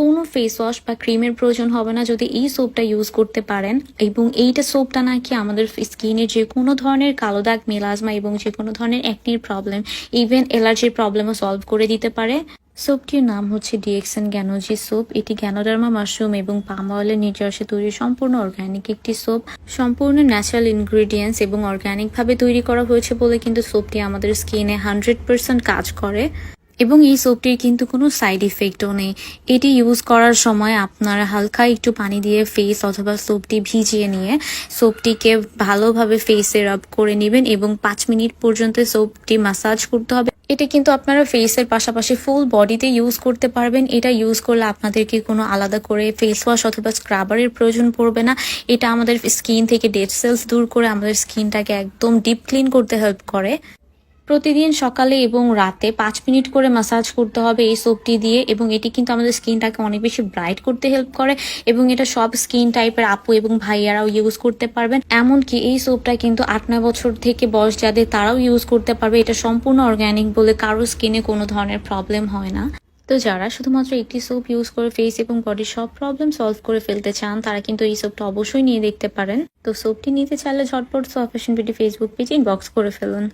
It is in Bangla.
কোনো ফেস ওয়াশ বা ক্রিমের প্রয়োজন হবে না যদি এই সোপটা ইউজ করতে পারেন। এবং এইটা সোপটা নাকি আমাদের স্কিনে যে কোনো ধরনের কালো দাগ, মেলাজমা এবং যে কোনো ধরনের অ্যাকনির প্রবলেম, ইভেন অ্যালার্জির প্রবলেমও সলভ করে দিতে পারে। সোপটির নাম হচ্ছে ডিএক্সএন গ্যানোজি সোপ। এটি গ্যানোডার্মা মাশরুম এবং পাম অয়েলের নির্যাসে তৈরি সম্পূর্ণ অর্গানিক একটি সোপ। সম্পূর্ণ ন্যাচারাল ইনগ্রিডিয়েন্টস এবং অর্গানিকভাবে তৈরি করা হয়েছে বলে কিন্তু সোপটি আমাদের স্কিনে 100% কাজ করে। এবং এই সোপটির কিন্তু কোনো সাইড ইফেক্টও নেই। এটি ইউজ করার সময় আপনারা হালকা একটু পানি দিয়ে ফেস অথবা সোপটি ভিজিয়ে নিয়ে সোপটিকে ভালোভাবে ফেসে রাব করে নেবেন এবং 5 মিনিট পর্যন্ত সোপটি ম্যাসাজ করতে হবে। এটা কিন্তু আপনারা ফেসের পাশাপাশি ফুল বডিতে ইউজ করতে পারবেন। এটা ইউজ করলে আপনাদেরকে কোনো আলাদা করে ফেস ওয়াশ অথবা স্ক্রাবারের প্রয়োজন পড়বে না। এটা আমাদের স্কিন থেকে ডেড সেলস দূর করে আমাদের স্কিনটাকে একদম ডিপ ক্লিন করতে হেল্প করে। প্রতিদিন সকালে এবং রাতে 5 মিনিট করে ম্যাসাজ করতে হবে এই সোপটি দিয়ে। এবং এটি কিন্তু আমাদের স্কিনটাকে অনেক বেশি ব্রাইট করতে হেল্প করে এবং এটা সব স্কিন টাইপের আপু এবং ভাইয়ারাও ইউজ করতে পারবেন। এমনকি এই সোপটা কিন্তু 8-9 বছর থেকে বয়স যাদের তারাও ইউজ করতে পারবে। এটা সম্পূর্ণ অর্গানিক বলে কারো স্কিনে কোনো ধরনের প্রবলেম হয় না। তো যারা শুধুমাত্র একটি সোপ ইউজ করে ফেস এবং বডির সব প্রবলেম সলভ করে ফেলতে চান তারা কিন্তু এই সোপটা অবশ্যই নিয়ে দেখতে পারেন। তো সোপটি নিতে চাইলে ঝটপট সোয়া ফ্যাশন বিউটি ফেসবুক পেজে ইনবক্স করে ফেলুন।